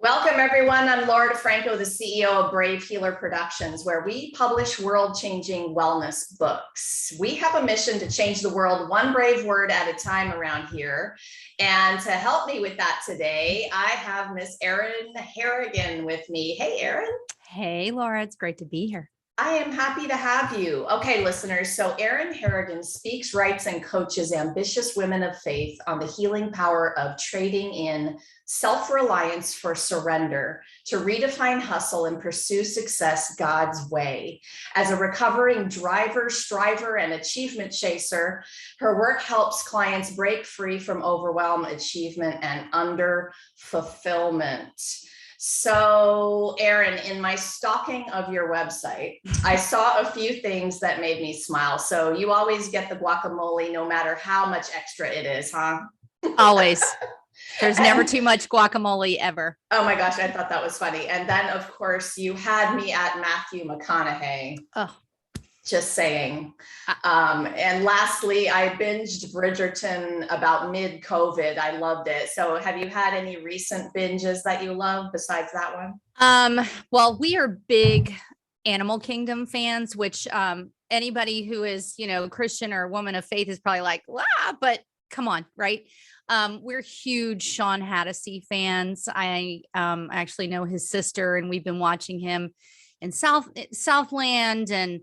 Welcome, everyone. I'm Laura DeFranco, the CEO of Brave Healer Productions, where we publish world-changing wellness books. We have a mission to change the world one brave word at a time around here. And to help me with that today, I have Miss Erin Harrigan with me. Hey, Erin. Hey, Laura, it's great to be here. I am happy to have you. Okay, listeners. So Erin Harrigan speaks, writes, and coaches ambitious women of faith on the healing power of trading in self-reliance for surrender to redefine hustle and pursue success God's way. As a recovering driver, striver, and achievement chaser, her work helps clients break free from overwhelm, achievement, and under fulfillment. So, Erin, in my stalking of your website, I saw a few things that made me smile. So you always get the guacamole, no matter how much extra it is, huh? Always. There's never too much guacamole ever. Oh my gosh, I thought that was funny. And then, of course, you had me at Matthew McConaughey. Oh, Just saying. And lastly, I binged Bridgerton about mid-COVID. I loved it. So have you had any recent binges that you love besides that one? Well, we are big Animal Kingdom fans, which anybody who is, Christian or a woman of faith is probably like, wow, but come on, right? We're huge Sean Hattie fans. I actually know his sister, and we've been watching him in Southland and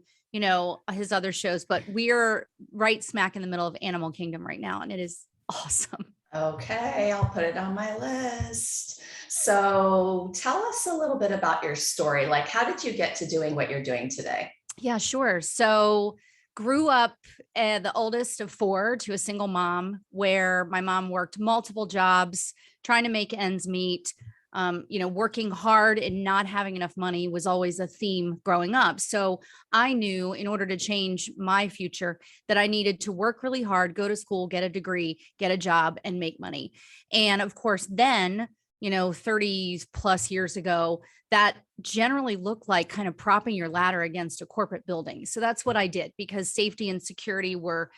his other shows, but we're right smack in the middle of Animal Kingdom right now, and it is awesome. Okay, I'll put it on my list. So tell us a little bit about your story. Like, how did you get to doing what you're doing today? Yeah, sure. So grew up the oldest of four to a single mom, where my mom worked multiple jobs, trying to make ends meet. Working hard and not having enough money was always a theme growing up. So I knew in order to change my future that I needed to work really hard, go to school, get a degree, get a job, and make money. And of course, then, 30 plus years ago, that generally looked like kind of propping your ladder against a corporate building. So that's what I did, because safety and security were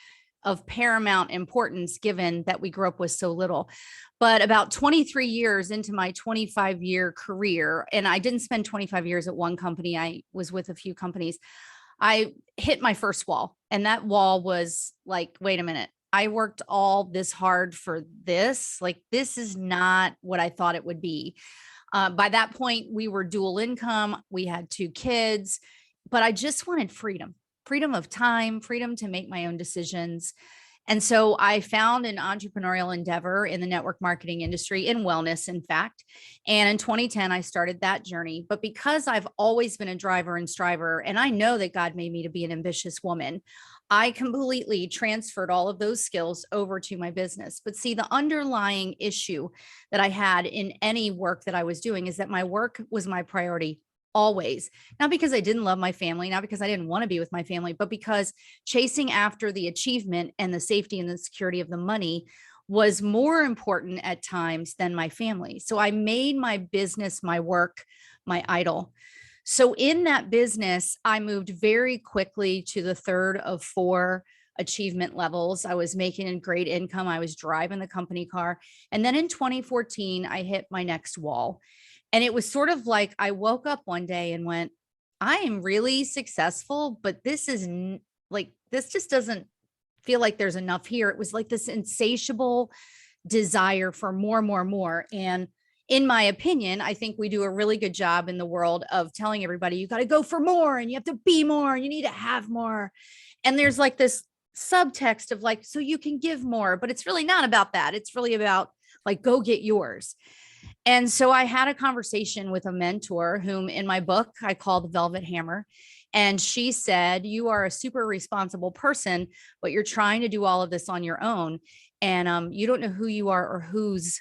of paramount importance, given that we grew up with so little. But about 23 years into my 25-year career, and I didn't spend 25 years at one company, I was with a few companies, I hit my first wall. And that wall was like, wait a minute, I worked all this hard for this. Like, this is not what I thought it would be. By that point, we were dual income. We had two kids, but I just wanted freedom of time, freedom to make my own decisions. And so I found an entrepreneurial endeavor in the network marketing industry, in wellness, in fact. And in 2010, I started that journey. But because I've always been a driver and striver, and I know that God made me to be an ambitious woman, I completely transferred all of those skills over to my business. But see, the underlying issue that I had in any work that I was doing is that my work was my priority always. Not because I didn't love my family, not because I didn't want to be with my family, but because chasing after the achievement and the safety and the security of the money was more important at times than my family. So I made my business, my work, my idol. So in that business, I moved very quickly to the third of four achievement levels. I was making a great income. I was driving the company car. And then in 2014, I hit my next wall. And it was sort of like I woke up one day and went, I am really successful, but this is this just doesn't feel like there's enough here. It was like this insatiable desire for more, more, more. And in my opinion, I think we do a really good job in the world of telling everybody, you got to go for more and you have to be more and you need to have more. And there's like this subtext of like, so you can give more, but it's really not about that. It's really about like, go get yours. And so I had a conversation with a mentor whom in my book, I call the Velvet Hammer. And she said, you are a super responsible person, but you're trying to do all of this on your own. And you don't know who you are or whose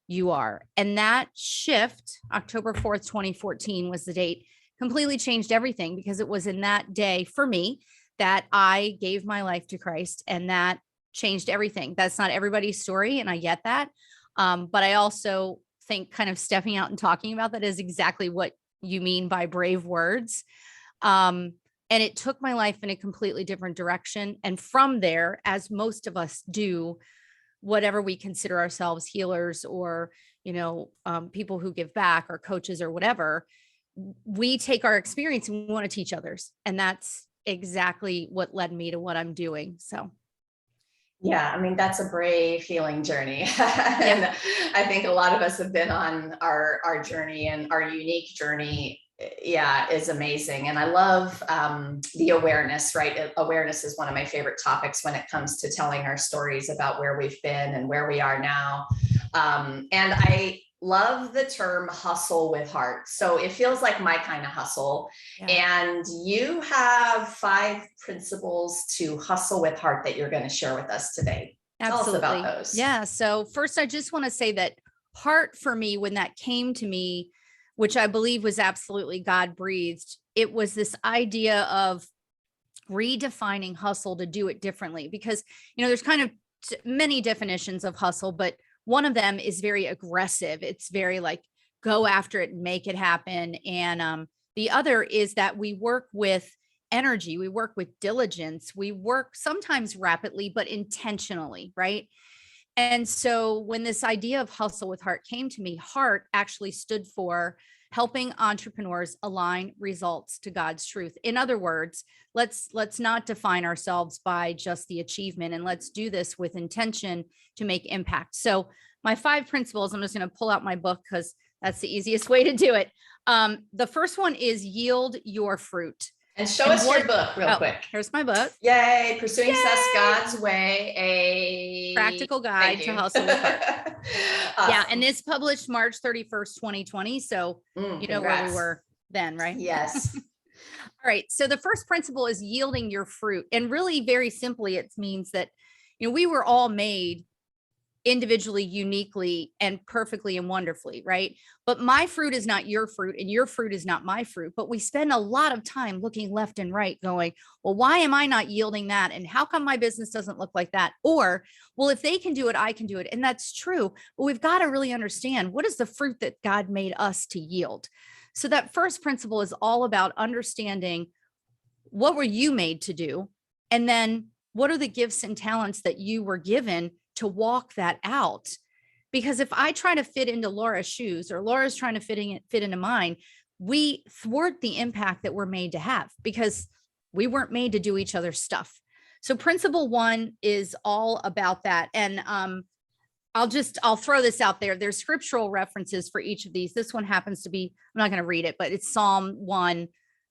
you are. And that shift, October 4th, 2014 was the date, completely changed everything, because it was in that day for me that I gave my life to Christ, and that changed everything. That's not everybody's story, and I get that. But I also think kind of stepping out and talking about that is exactly what you mean by brave words. And it took my life in a completely different direction. And from there, as most of us do, whatever we consider ourselves, healers or, people who give back or coaches or whatever, we take our experience and we want to teach others. And that's exactly what led me to what I'm doing. So. Yeah, I mean, that's a brave healing journey. And Yeah. I think a lot of us have been on our journey, and our unique journey, yeah, is amazing. And I love the awareness, right? Awareness is one of my favorite topics when it comes to telling our stories about where we've been and where we are now. And I love the term hustle with heart. So it feels like my kind of hustle. Yeah. And you have 5 principles to hustle with heart that you're going to share with us today. Absolutely. Tell us about those. Yeah. So first, I just want to say that heart for me, when that came to me, which I believe was absolutely God breathed, it was this idea of redefining hustle to do it differently. Because, there's kind of many definitions of hustle, but one of them is very aggressive. It's very like, go after it and make it happen. And the other is that we work with energy, we work with diligence, we work sometimes rapidly, but intentionally, right? And so when this idea of hustle with heart came to me, heart actually stood for helping entrepreneurs align results to God's truth. In other words, let's not define ourselves by just the achievement, and let's do this with intention to make impact. So my 5 principles, I'm just going to pull out my book because that's the easiest way to do it. The first one is yield your fruit. And show us your book real quick. Here's my book. Yay. Pursuing Success God's Way, a practical guide to hustle with heart. Awesome. Yeah. And it's published March 31st, 2020. So you know where we were then, right? Yes. All right. So the first principle is yielding your fruit. And really very simply, it means that, we were all made individually, uniquely, and perfectly and wonderfully, right? But my fruit is not your fruit, and your fruit is not my fruit. But we spend a lot of time looking left and right going, well, why am I not yielding that? And how come my business doesn't look like that? Or, well, if they can do it, I can do it. And that's true. But we've got to really understand, what is the fruit that God made us to yield? So that first principle is all about understanding, what were you made to do? And then what are the gifts and talents that you were given to walk that out? Because if I try to fit into Laura's shoes, or Laura's trying to fit into mine, we thwart the impact that we're made to have, because we weren't made to do each other's stuff. So principle 1 is all about that. And I'll throw this out there. There's scriptural references for each of these. This one happens to be, I'm not going to read it, but it's Psalm 1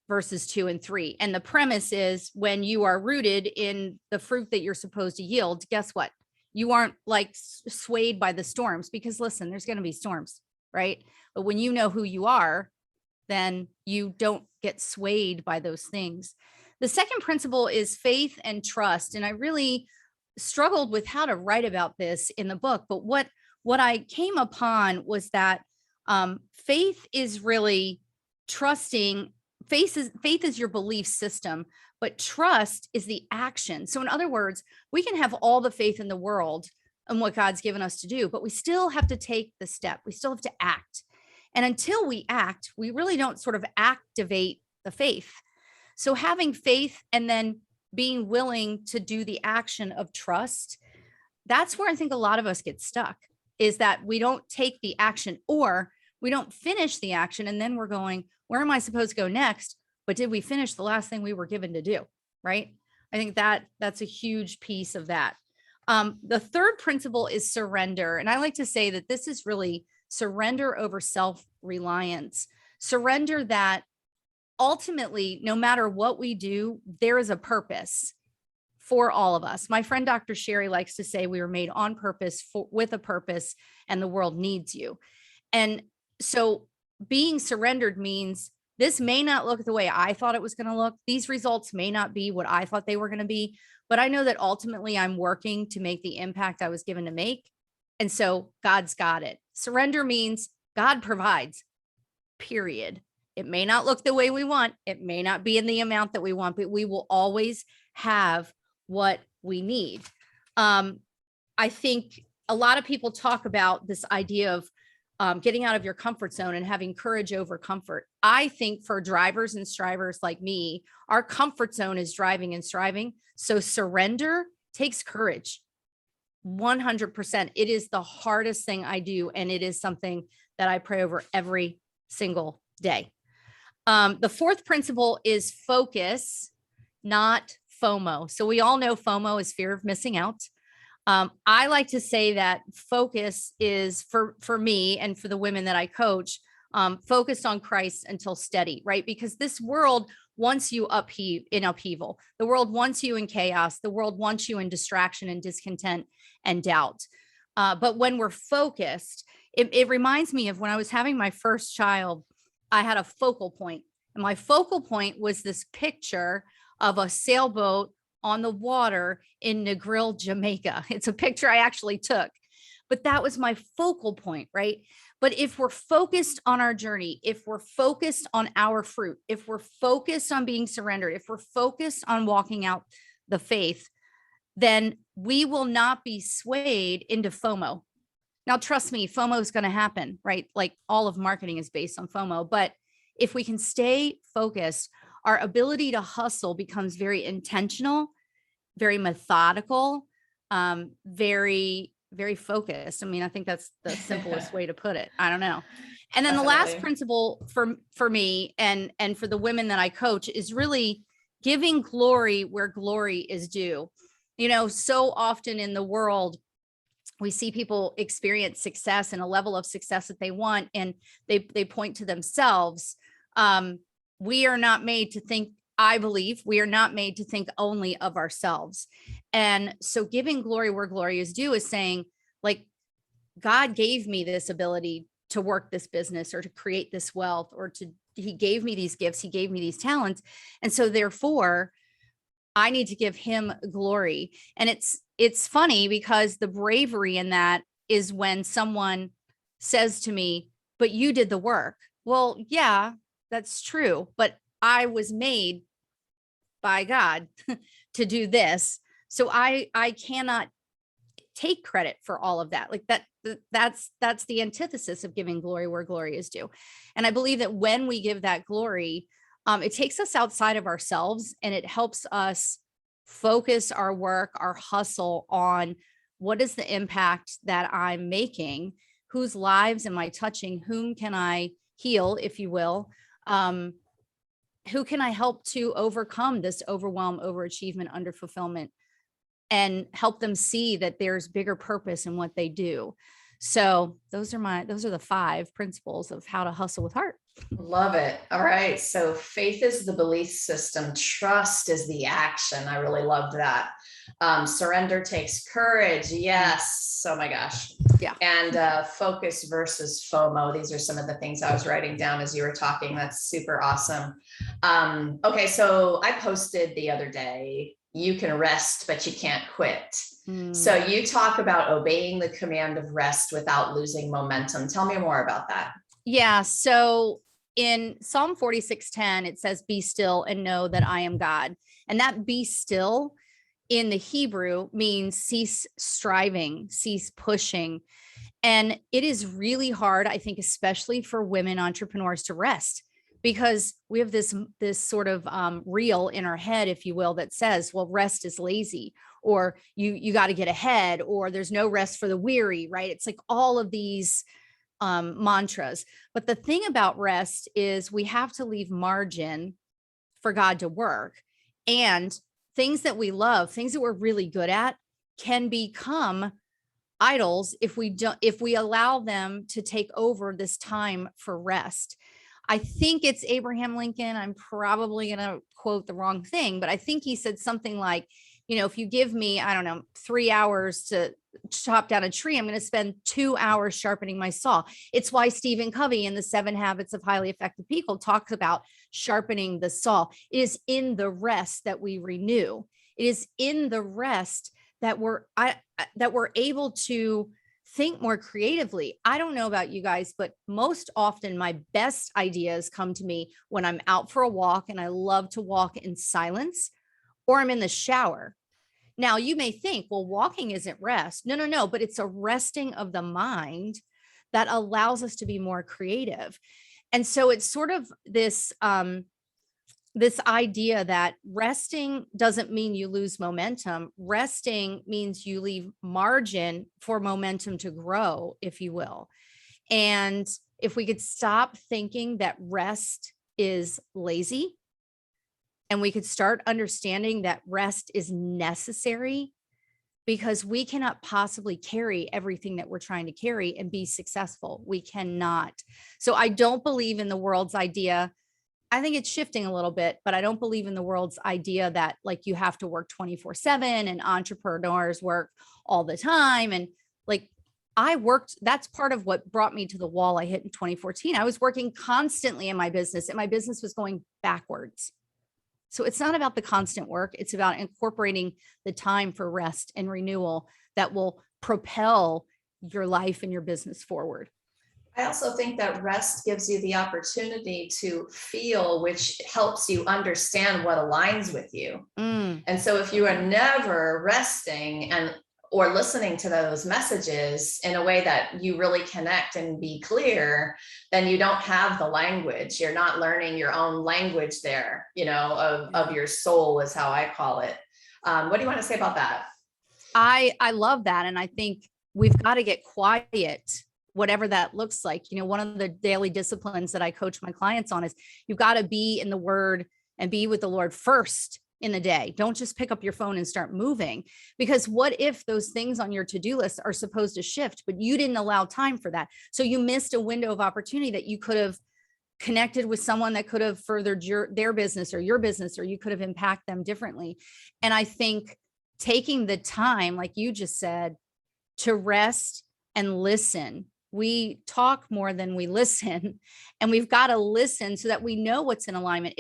verses 2 and 3. And the premise is, when you are rooted in the fruit that you're supposed to yield, guess what? You aren't like swayed by the storms, because listen, there's going to be storms, right? But when you know who you are, then you don't get swayed by those things. The second principle is faith and trust. And I really struggled with how to write about this in the book. But what I came upon was that faith is really trusting. Faith is your belief system, but trust is the action. So in other words, we can have all the faith in the world in what God's given us to do, but we still have to take the step. We still have to act. And until we act, we really don't sort of activate the faith. So having faith and then being willing to do the action of trust, that's where I think a lot of us get stuck, is that we don't take the action, or we don't finish the action. And then we're going, where am I supposed to go next? But did we finish the last thing we were given to do? Right? I think that's a huge piece of that. The third principle is surrender. And I like to say that this is really surrender over self-reliance. Surrender that ultimately, no matter what we do, there is a purpose for all of us. My friend, Dr. Sherry, likes to say we were made on purpose with a purpose, and the world needs you. And so being surrendered means, this may not look the way I thought it was going to look. These results may not be what I thought they were going to be, but I know that ultimately I'm working to make the impact I was given to make. And so God's got it. Surrender means God provides, period. It may not look the way we want. It may not be in the amount that we want, but we will always have what we need. I think a lot of people talk about this idea of getting out of your comfort zone and having courage over comfort. I think for drivers and strivers like me, our comfort zone is driving and striving. So surrender takes courage. 100%. It is the hardest thing I do. And it is something that I pray over every single day. The fourth principle is focus, not FOMO. So we all know FOMO is fear of missing out. I like to say that focus is for me and for the women that I coach, focused on Christ until steady, right? Because this world wants you in upheaval. The world wants you in chaos. The world wants you in distraction and discontent and doubt. But when we're focused, it reminds me of when I was having my first child. I had a focal point, and my focal point was this picture of a sailboat on the water in Negril, Jamaica. It's a picture I actually took, but that was my focal point, right? But if we're focused on our journey, if we're focused on our fruit, if we're focused on being surrendered, if we're focused on walking out the faith, then we will not be swayed into FOMO. Now, trust me, FOMO is going to happen, right? Like all of marketing is based on FOMO. But if we can stay focused, our ability to hustle becomes very intentional, very methodical, very, very focused. I mean, I think that's the simplest way to put it. I don't know. And then the last principle for me and for the women that I coach is really giving glory where glory is due. You know, so often in the world, we see people experience success and a level of success that they want, and they point to themselves. We are not made to think, I believe we are not made to think only of ourselves. And so giving glory where glory is due is saying, like, God gave me this ability to work this business or to create this wealth, or he gave me these gifts, he gave me these talents. And so therefore I need to give him glory. And it's funny because the bravery in that is when someone says to me, but you did the work. Well, yeah, that's true. But I was made by God to do this. So I cannot take credit for all of that. Like that's the antithesis of giving glory where glory is due. And I believe that when we give that glory, it takes us outside of ourselves, and it helps us focus our work, our hustle on what is the impact that I'm making, whose lives am I touching, whom can I heal, if you will, who can I help to overcome this overwhelm, overachievement, underfulfillment, and help them see that there's bigger purpose in what they do. So those are the 5 principles of how to hustle with heart. Love it. All right. So faith is the belief system. Trust is the action. I really loved that. Surrender takes courage. Yes. Oh my gosh. Yeah. And focus versus FOMO. These are some of the things I was writing down as you were talking. That's super awesome. Okay. So I posted the other day, you can rest, but you can't quit. So you talk about obeying the command of rest without losing momentum. Tell me more about that. Yeah. So in Psalm 46:10, it says, be still and know that I am God. And that be still in the Hebrew means cease striving, cease pushing. And it is really hard, I think, especially for women entrepreneurs to rest, because we have this sort of reel in our head, if you will, that says, well, rest is lazy, or you got to get ahead, or there's no rest for the weary, right? It's like all of these mantras. But the thing about rest is we have to leave margin for God to work. And things that we love, things that we're really good at, can become idols if we allow them to take over this time for rest. I think it's Abraham Lincoln. I'm probably going to quote the wrong thing, but I think he said something like, you know, if you give me, I don't know, 3 hours to chop down a tree, I'm going to spend 2 hours sharpening my saw. It's why Stephen Covey in the 7 Habits of Highly Effective People talks about sharpening the saw. It is in the rest that we renew. It is in the rest that we're able to think more creatively. I don't know about you guys, but most often my best ideas come to me when I'm out for a walk, and I love to walk in silence, or I'm in the shower. Now you may think, well, walking isn't rest. No, but it's a resting of the mind that allows us to be more creative. And so it's sort of this this idea that resting doesn't mean you lose momentum. Resting means you leave margin for momentum to grow, if you will. And if we could stop thinking that rest is lazy, and we could start understanding that rest is necessary, because we cannot possibly carry everything that we're trying to carry and be successful. We cannot. So I don't believe in the world's idea. I think it's shifting a little bit, but I don't believe in the world's idea that like you have to work 24/7 and entrepreneurs work all the time. And like I worked, that's part of what brought me to the wall I hit in 2014. I was working constantly in my business and my business was going backwards. So it's not about the constant work. It's about incorporating the time for rest and renewal that will propel your life and your business forward. I also think that rest gives you the opportunity to feel, which helps you understand what aligns with you. And so if you are never resting and or listening to those messages in a way that you really connect and be clear, then you don't have the language. You're not learning your own language there, of your soul is how I call it. What do you want to say about that? I love that. And I think we've got to get quiet, whatever that looks like. One of the daily disciplines that I coach my clients on is you've got to be in the word and be with the Lord first in the day. Don't just pick up your phone and start moving, because what if those things on your to-do list are supposed to shift, but you didn't allow time for that? So you missed a window of opportunity that you could have connected with someone that could have furthered their business or your business, or you could have impacted them differently. And I think taking the time, like you just said, to rest and listen. We talk more than we listen, and we've got to listen so that we know what's in alignment.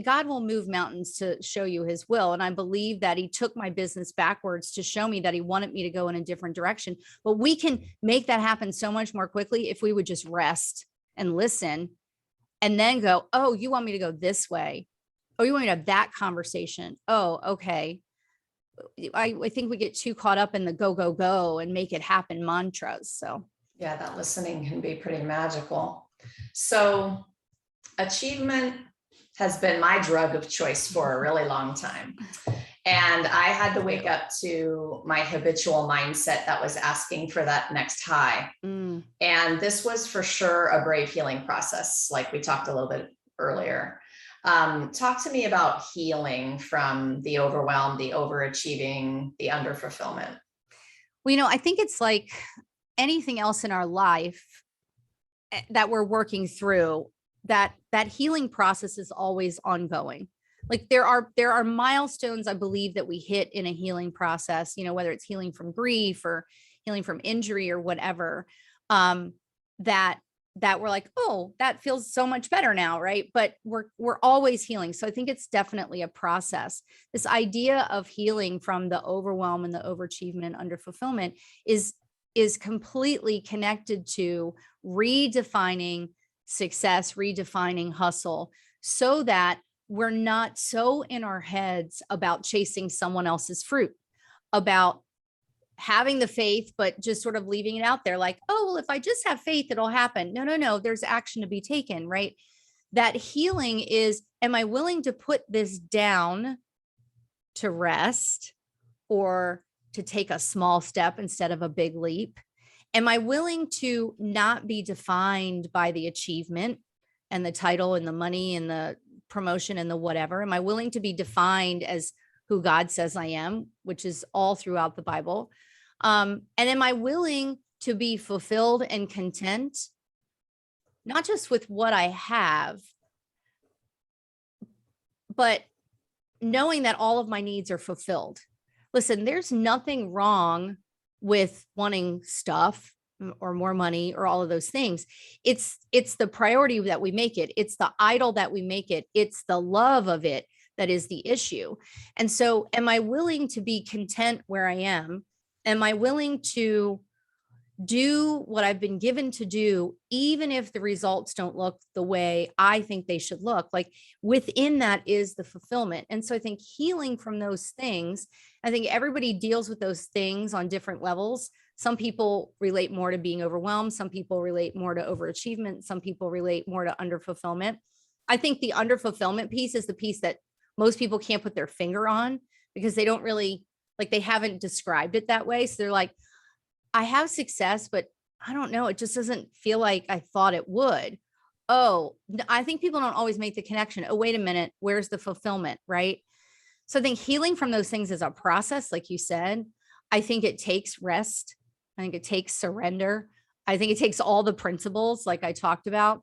God will move mountains to show you his will. And I believe that he took my business backwards to show me that he wanted me to go in a different direction. But we can make that happen so much more quickly if we would just rest and listen and then go, oh, you want me to go this way? Oh, you want me to have that conversation? Oh, okay. I think we get too caught up in the go, go, go and make it happen mantras. So yeah, that listening can be pretty magical. So achievement has been my drug of choice for a really long time. And I had to wake up to my habitual mindset that was asking for that next high. And this was for sure a brave healing process, like we talked a little bit earlier. Talk to me about healing from the overwhelm, the overachieving, the underfulfillment. Well, I think it's like anything else in our life that we're working through, that healing process is always ongoing. Like there are milestones, I believe, that we hit in a healing process, whether it's healing from grief or healing from injury or whatever, that we're like, oh, that feels so much better now, right? But we're always healing. So I think it's definitely a process. This idea of healing from the overwhelm and the overachievement and underfulfillment is completely connected to redefining success, redefining hustle, so that we're not so in our heads about chasing someone else's fruit, about having the faith, but just sort of leaving it out there like, oh, well, if I just have faith, it'll happen. No, there's action to be taken, right? That healing is, am I willing to put this down to rest or to take a small step instead of a big leap? Am I willing to not be defined by the achievement and the title and the money and the promotion and the whatever? Am I willing to be defined as who God says I am, which is all throughout the Bible? And am I willing to be fulfilled and content, not just with what I have, but knowing that all of my needs are fulfilled? Listen, there's nothing wrong with wanting stuff or more money or all of those things. It's the priority that we make it. It's the idol that we make it. It's the love of it that is the issue. And so am I willing to be content where I am? Am I willing to do what I've been given to do, even if the results don't look the way I think they should look? Like within that is the fulfillment. And so I think healing from those things, I think everybody deals with those things on different levels. Some people relate more to being overwhelmed. Some people relate more to overachievement. Some people relate more to underfulfillment. I think the under fulfillment piece is the piece that most people can't put their finger on because they don't really like, they haven't described it that way. So they're like, I have success, but I don't know. It just doesn't feel like I thought it would. Oh, I think people don't always make the connection. Oh, wait a minute. Where's the fulfillment? Right. So I think healing from those things is a process, like you said. I think it takes rest. I think it takes surrender. I think it takes all the principles like I talked about.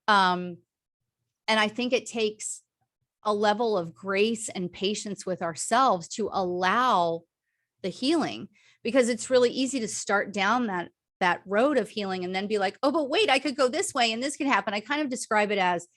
And I think it takes a level of grace and patience with ourselves to allow the healing, because it's really easy to start down that road of healing and then be like, oh, but wait, I could go this way and this could happen. I kind of describe it as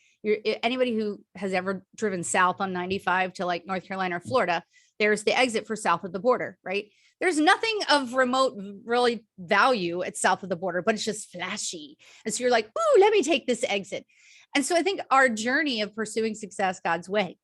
anybody who has ever driven south on 95 to like North Carolina or Florida, there's the exit for south of the border, right? There's nothing of remote really value at south of the border, but it's just flashy. And so you're like, ooh, let me take this exit. And so I think our journey of pursuing success God's way,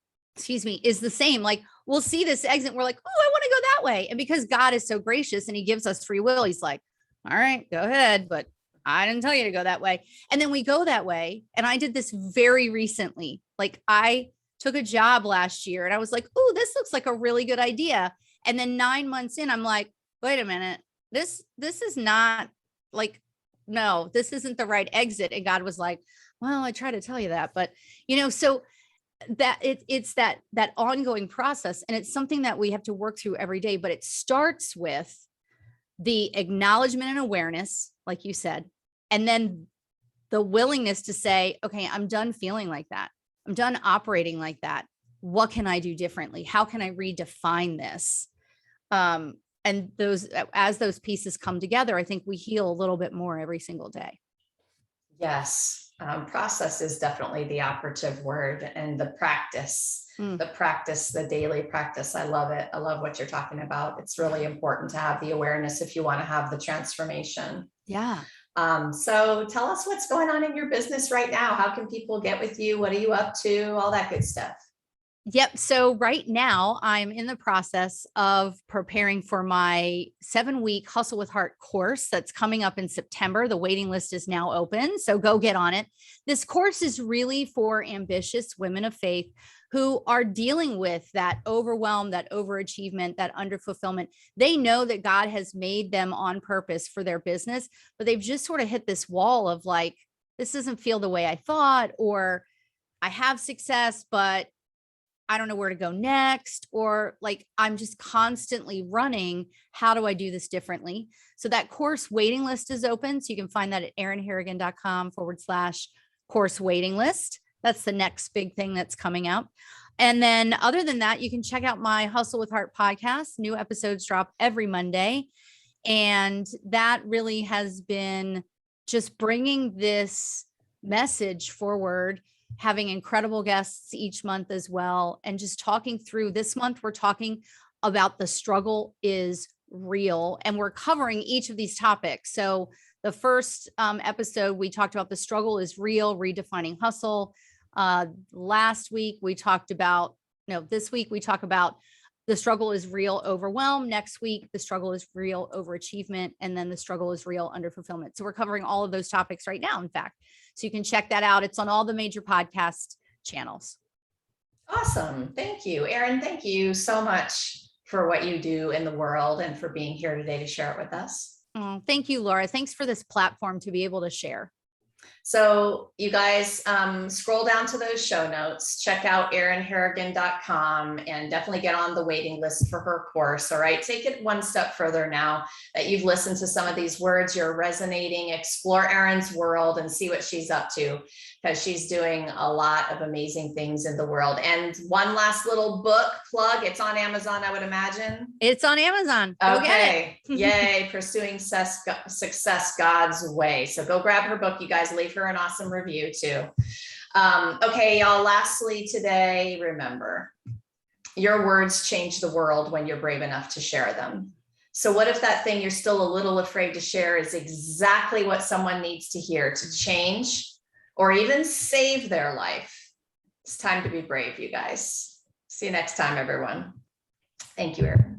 is the same. Like we'll see this exit. We're like, oh, I want to go that way. And because God is so gracious and he gives us free will, he's like, all right, go ahead. But I didn't tell you to go that way. And then we go that way. And I did this very recently. Like I took a job last year and I was like, oh, this looks like a really good idea. And then 9 months in, I'm like, wait a minute, this is not like, no, this isn't the right exit. And God was like, well, I try to tell you that, but so that it's that ongoing process. And it's something that we have to work through every day, but it starts with the acknowledgement and awareness, like you said, and then the willingness to say, okay, I'm done feeling like that. I'm done operating like that. What can I do differently? How can I redefine this? And as those pieces come together, I think we heal a little bit more every single day. Yes. Process is definitely the operative word, and the practice, the daily practice. I love it. I love what you're talking about. It's really important to have the awareness if you want to have the transformation. Yeah. So tell us what's going on in your business right now. How can people get with you? What are you up to? All that good stuff. Yep. So right now I'm in the process of preparing for my 7-week Hustle with Heart course that's coming up in September. The waiting list is now open, so go get on it. This course is really for ambitious women of faith who are dealing with that overwhelm, that overachievement, that underfulfillment. They know that God has made them on purpose for their business, but they've just sort of hit this wall of like, this doesn't feel the way I thought, or I have success, but I don't know where to go next, or like, I'm just constantly running. How do I do this differently? So that course waiting list is open. So you can find that at erinharrigan.com/course waiting list. That's the next big thing that's coming out. And then other than that, you can check out my Hustle with Heart podcast. New episodes drop every Monday. And that really has been just bringing this message forward, having incredible guests each month as well. And just talking through this month, we're talking about the struggle is real. And we're covering each of these topics. So the first episode, we talked about the struggle is real, redefining hustle. Last week, this week, we talk about the struggle is real, overwhelm. Next week, the struggle is real, overachievement. And then the struggle is real, underfulfillment. So we're covering all of those topics right now, in fact. So you can check that out. It's on all the major podcast channels. Awesome. Thank you, Erin. Thank you so much for what you do in the world and for being here today to share it with us. Oh, thank you, Laura. Thanks for this platform to be able to share. So you guys scroll down to those show notes, check out erinharrigan.com, and definitely get on the waiting list for her course. All right. Take it one step further now that you've listened to some of these words, you're resonating, explore Erin's world and see what she's up to, because she's doing a lot of amazing things in the world. And one last little book plug. It's on Amazon, I would imagine. It's on Amazon. Go okay. Get it. Yay. Pursuing Success God's Way. So go grab her book, you guys. Leave her an awesome review too. Okay, y'all. Lastly today, remember, your words change the world when you're brave enough to share them. So what if that thing you're still a little afraid to share is exactly what someone needs to hear to change or even save their life? It's time to be brave, you guys. See you next time, everyone. Thank you, Erin.